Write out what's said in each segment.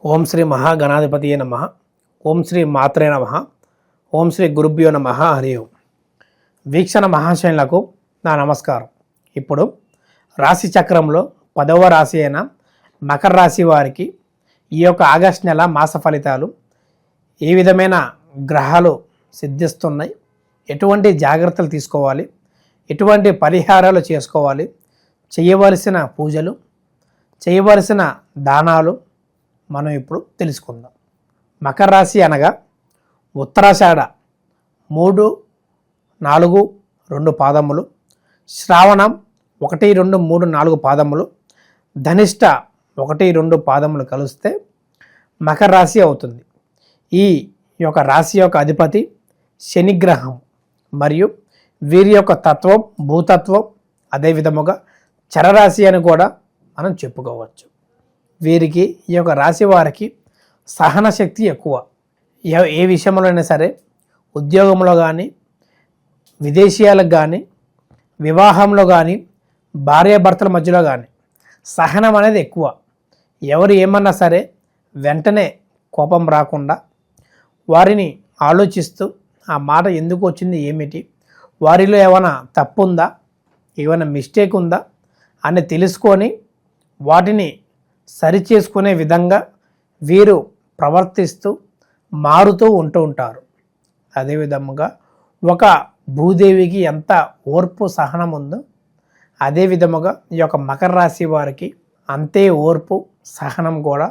ఓం శ్రీ మహాగణాధిపతియే నమః. ఓం శ్రీ మాత్రే నమః. ఓం శ్రీ గురుభ్యో నమః. హరి ఓం. వీక్షణ మహాశయులకు నా నమస్కారం. ఇప్పుడు రాశి చక్రంలో 10వ రాశి అయిన మకర రాశి వారికి ఈ యొక్క ఆగస్టు నెల మాస ఫలితాలు ఏ విధమైన గ్రహాలు సిద్ధిస్తున్నాయి, ఎటువంటి జాగ్రత్తలు తీసుకోవాలి, ఎటువంటి పరిహారాలు చేసుకోవాలి, చేయవలసిన పూజలు, చేయవలసిన దానాలు మనం ఇప్పుడు తెలుసుకుందాం. మకర రాశి అనగా ఉత్తరాషాఢ 3, 4, 2 పాదములు, శ్రావణం 1, 2, 3, 4 పాదములు, ధనిష్ట 1, 2 పాదములు కలిస్తే మకర రాశి అవుతుంది. ఈ యొక్క రాశి యొక్క అధిపతి శనిగ్రహం మరియు వీరి యొక్క తత్వం భూతత్వం, అదేవిధముగా చరరాశి అని కూడా మనం చెప్పుకోవచ్చు. వీరికి ఈ యొక్క రాశి వారికి సహన శక్తి ఎక్కువ. ఏ విషయంలో అయినా సరే, ఉద్యోగంలో కానీ, విదేశీయాలకు కానీ, వివాహంలో కానీ, భార్యాభర్తల మధ్యలో కానీ సహనం అనేది ఎక్కువ. ఎవరు ఏమన్నా సరే వెంటనే కోపం రాకుండా వారిని ఆలోచిస్తూ ఆ మాట ఎందుకు వచ్చింది, ఏమిటి, వారిలో ఏమైనా తప్పు ఉందా, ఏమైనా మిస్టేక్ ఉందా అని తెలుసుకొని వాటిని సరిచేసుకునే విధంగా వీరు ప్రవర్తిస్తూ మారుతూ ఉంటారు. అదేవిధముగా ఒక భూదేవికి ఎంత ఓర్పు సహనం ఉందో, అదేవిధముగా ఈ యొక్క మకర రాశి వారికి అంతే ఓర్పు సహనం కూడా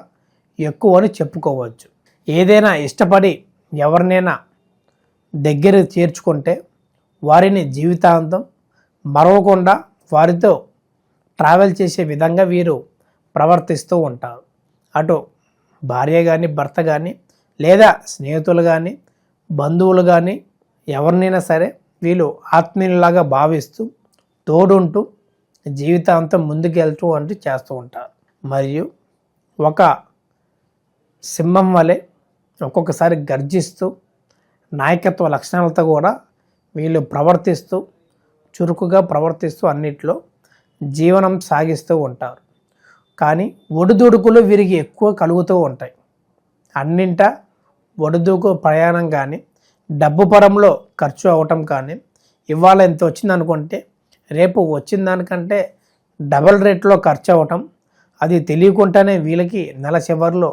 ఎక్కువ అని చెప్పుకోవచ్చు. ఏదైనా ఇష్టపడి ఎవరినైనా దగ్గర చేర్చుకుంటే వారిని జీవితాంతం మరవకుండా వారితో ట్రావెల్ చేసే విధంగా వీరు ప్రవర్తిస్తూ ఉంటారు. అటు భార్య కానీ, భర్త కానీ, లేదా స్నేహితులు కానీ, బంధువులు కానీ, ఎవరినైనా సరే వీళ్ళు ఆత్మీయులాగా భావిస్తూ తోడుంటూ జీవితాంతం ముందుకెళ్తూ అంటూ చేస్తూ ఉంటారు. మరియు ఒక సింహం వలె ఒక్కొక్కసారి గర్జిస్తూ నాయకత్వ లక్షణాలతో కూడా వీళ్ళు ప్రవర్తిస్తూ చురుకుగా ప్రవర్తిస్తూ అన్నిట్లో జీవనం సాగిస్తూ ఉంటారు. కానీ ఒడిదుడుకులు వీరికి ఎక్కువ కలుగుతూ ఉంటాయి. అన్నింట ఒడిదుడుకు ప్రయాణం కానీ, డబ్బు పరంలో ఖర్చు అవటం కానీ, ఇవాళ ఎంత వచ్చింది అనుకుంటే రేపు వచ్చిన దానికంటే డబల్ రేట్లో ఖర్చు అవటం, అది తెలియకుండానే వీళ్ళకి నెల చివరిలో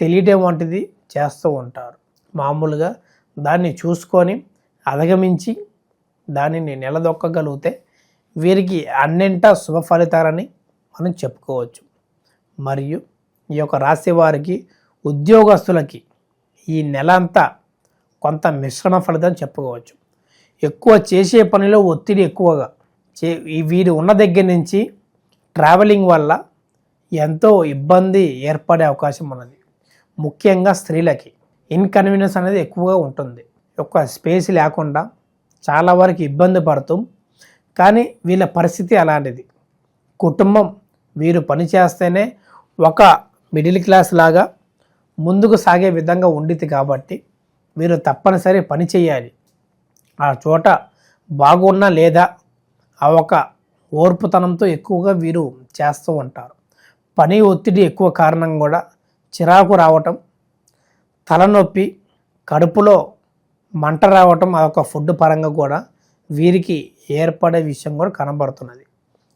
తెలియటం వంటిది చేస్తూ ఉంటారు. మామూలుగా దాన్ని చూసుకొని అధిగమించి దానిని నిలదొక్కగలిగితే వీరికి అన్నింటా శుభ ఫలితాలని మనం చెప్పుకోవచ్చు. మరియు ఈ యొక్క రాశి వారికి ఉద్యోగస్తులకి ఈ నెల అంతా కొంత మిశ్రమ ఫలితం చెప్పుకోవచ్చు. ఎక్కువ చేసే పనిలో ఒత్తిడి ఎక్కువగా వీరు ఉన్న దగ్గర నుంచి ట్రావెలింగ్ వల్ల ఎంతో ఇబ్బంది ఏర్పడే అవకాశం ఉన్నది. ముఖ్యంగా స్త్రీలకి ఇన్కన్వీనియన్స్ అనేది ఎక్కువగా ఉంటుంది. ఒక స్పేస్ లేకుండా చాలా వరకు ఇబ్బంది పడుతూ, కానీ వీళ్ళ పరిస్థితి అలాంటిది. కుటుంబం వీరు పని చేస్తేనే ఒక మిడిల్ క్లాస్ లాగా ముందుకు సాగే విధంగా ఉండిద్ది. కాబట్టి వీరు తప్పనిసరి పని చేయాలి. ఆ చోట బాగున్నా లేదా ఆ ఒక ఓర్పుతనంతో ఎక్కువగా వీరు చేస్తూ ఉంటారు. పని ఒత్తిడి ఎక్కువ కారణం కూడా చిరాకు రావటం, తలనొప్పి, కడుపులో మంట రావటం, ఆ యొక్క ఫుడ్ పరంగా కూడా వీరికి ఏర్పడే విషయం కూడా కనబడుతున్నది.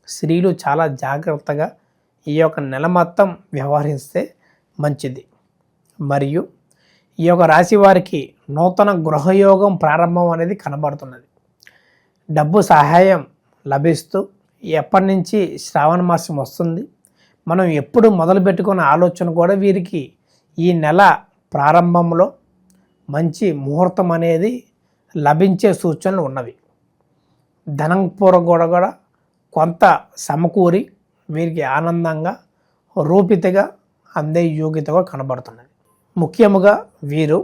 స్త్రీలు చాలా జాగ్రత్తగా ఈ యొక్క నెల మొత్తం వ్యవహరిస్తే మంచిది. మరియు ఈ యొక్క రాశి వారికి నూతన గృహయోగం ప్రారంభం అనేది కనబడుతున్నది. డబ్బు సహాయం లభిస్తూ ఎప్పటి నుంచి శ్రావణ మాసం వస్తుంది, మనం ఎప్పుడు మొదలు పెట్టుకున్న ఆలోచన కూడా వీరికి ఈ నెల ప్రారంభంలో మంచి ముహూర్తం అనేది లభించే సూచనలు ఉన్నవి. ధనం కూడా కొంత సమకూరి వీరికి ఆనందంగా రూపితగా అందే యోగ్యతగా కనబడుతున్నది. ముఖ్యముగా వీరు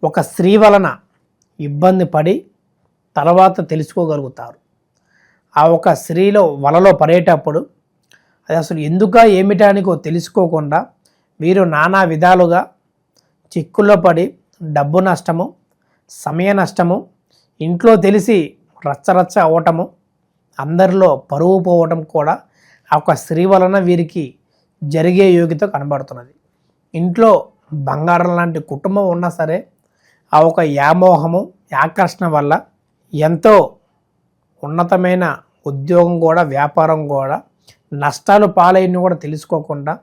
ఒక స్త్రీ వలన ఇబ్బంది పడి తర్వాత తెలుసుకోగలుగుతారు. ఆ ఒక స్త్రీలో వలలో పడేటప్పుడు అది అసలు ఎందుక ఏమిటానికో తెలుసుకోకుండా వీరు నానా విధాలుగా చిక్కుల్లో పడి డబ్బు నష్టము, సమయ నష్టము, ఇంట్లో తెలిసి రచ్చరచ్చ అవ్వటము, అందరిలో పరువు పోవటం కూడా ఆ ఒక స్త్రీ వలన వీరికి జరిగే యోగ్యత కనబడుతున్నది. ఇంట్లో బంగారం లాంటి కుటుంబం ఉన్నా సరే ఆ ఒక వ్యామోహము ఆకర్షణ వల్ల ఎంతో ఉన్నతమైన ఉద్యోగం కూడా వ్యాపారం కూడా నష్టాలు పాలైన కూడా తెలుసుకోకుండా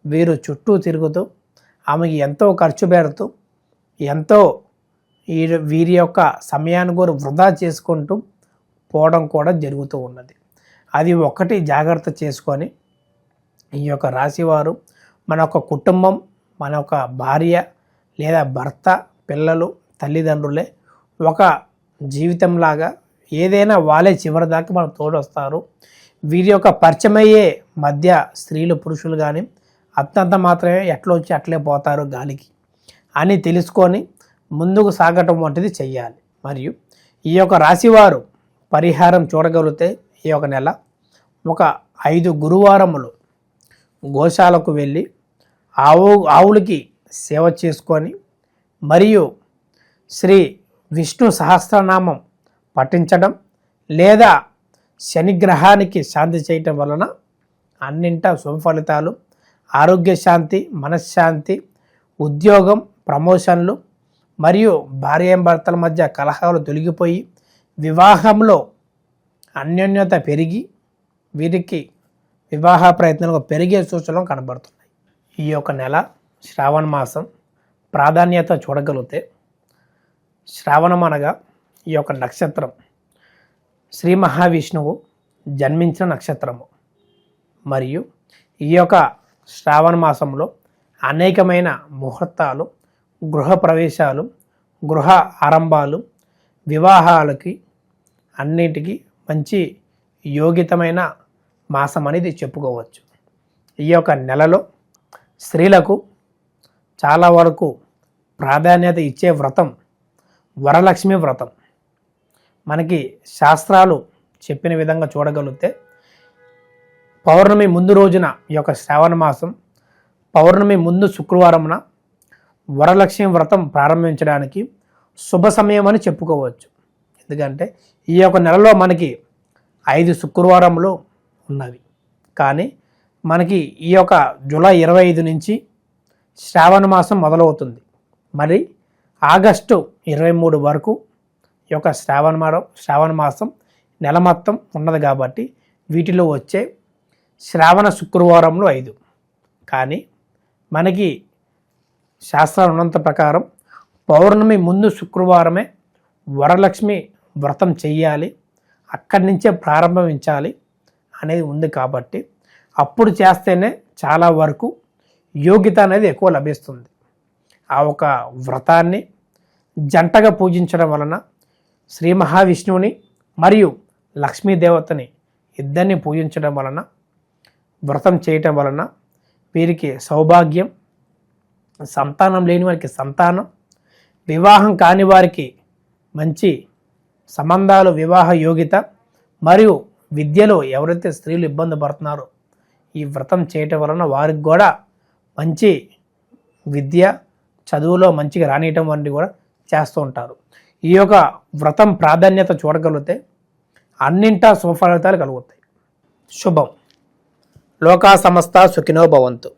వీరు చుట్టూ తిరుగుతూ ఆమెకి ఎంతో ఖర్చు పెడుతూ ఎంతో వీరి యొక్క సమయాన్ని కూడా వృధా చేసుకుంటూ పోవడం కూడా జరుగుతూ ఉన్నది. అది ఒకటి జాగ్రత్త చేసుకొని ఈ యొక్క రాశివారు మన యొక్క కుటుంబం, మన యొక్క భార్య లేదా భర్త, పిల్లలు, తల్లిదండ్రులే ఒక జీవితంలాగా ఏదైనా వాళ్ళే చివరి దాకా మనకు తోడొస్తారు. వీరి యొక్క పరిచయమయ్యే మధ్య స్త్రీలు పురుషులు కానీ అంతంత మాత్రమే ఎట్లా వచ్చి అట్లే పోతారు గాలికి అని తెలుసుకొని ముందుకు సాగటం వంటిది చెయ్యాలి. మరియు ఈ యొక్క రాశివారు పరిహారం చూడగలిగితే ఈ యొక్క నెల ఒక 5 గురువారములు గోశాలకు వెళ్ళి ఆవులకి సేవ చేసుకొని మరియు శ్రీ విష్ణు సహస్రనామం పఠించడం లేదా శనిగ్రహానికి శాంతి చేయటం వలన అన్నింటా శుభ ఫలితాలు, ఆరోగ్య శాంతి, మనశ్శాంతి, ఉద్యోగం, ప్రమోషన్లు మరియు భార్యాభర్తల మధ్య కలహాలు తొలగిపోయి వివాహంలో అన్యోన్యత పెరిగి వీరికి వివాహ ప్రయత్నాలు పెరిగే సూచనలు కనబడుతున్నాయి. ఈ యొక్క నెల శ్రావణ మాసం ప్రాధాన్యత చూడగలిగితే శ్రావణం అనగా ఈ యొక్క నక్షత్రం శ్రీ మహావిష్ణువు జన్మించిన నక్షత్రము. మరియు ఈ యొక్క శ్రావణ మాసంలో అనేకమైన ముహూర్తాలు, గృహ ప్రవేశాలు, గృహ ఆరంభాలు, వివాహాలకి అన్నింటికి మంచి యోగితమైన మాసం అనేది చెప్పుకోవచ్చు. ఈ యొక్క నెలలో స్త్రీలకు చాలా వరకు ప్రాధాన్యత ఇచ్చే వ్రతం వరలక్ష్మి వ్రతం. మనకి శాస్త్రాలు చెప్పిన విధంగా చూడగలిగితే పౌర్ణమి ముందు రోజున ఈ యొక్క శ్రావణ మాసం పౌర్ణమి ముందు శుక్రవారమున వరలక్ష్మి వ్రతం ప్రారంభించడానికి శుభ సమయం అని చెప్పుకోవచ్చు. ఎందుకంటే ఈ యొక్క నెలలో మనకి 5 శుక్రవారములు ఉన్నవి. కానీ మనకి ఈ యొక్క జూలై 25 నుంచి శ్రావణ మాసం మొదలవుతుంది. మరి ఆగస్టు 23 వరకు ఈ యొక్క శ్రావణ మాసం నెల మొత్తం ఉన్నది కాబట్టి వీటిలో వచ్చే శ్రావణ శుక్రవారంలో 5. కానీ మనకి శాస్త్రం ఉన్నంత ప్రకారం పౌర్ణమి ముందు శుక్రవారమే వరలక్ష్మి వ్రతం చెయ్యాలి, అక్కడి నుంచే ప్రారంభించాలి అనేది ఉంది. కాబట్టి అప్పుడు చేస్తేనే చాలా వరకు యోగ్యత అనేది ఎక్కువ లభిస్తుంది. ఆ ఒక వ్రతాన్ని జంటగా పూజించడం వలన శ్రీ మహావిష్ణువుని మరియు లక్ష్మీదేవతని ఇద్దరిని పూజించడం వలన వ్రతం చేయటం వలన వీరికి సౌభాగ్యం, సంతానం లేని వారికి సంతానం, వివాహం కాని వారికి మంచి సంబంధాలు, వివాహ యోగ్యత మరియు విద్యలో ఎవరైతే స్త్రీలు ఇబ్బంది పడుతున్నారో ఈ వ్రతం చేయటం వలన వారికి కూడా మంచి విద్య, చదువులో మంచిగా రానియటం వంటివి కూడా చేస్తూ ఉంటారు. ఈ యొక్క వ్రతం ప్రాధాన్యత చూడగలిగితే అన్నింటా శుభఫలితాలు కలుగుతాయి. శుభం. లోకా సమస్త సుఖినో భవంతు.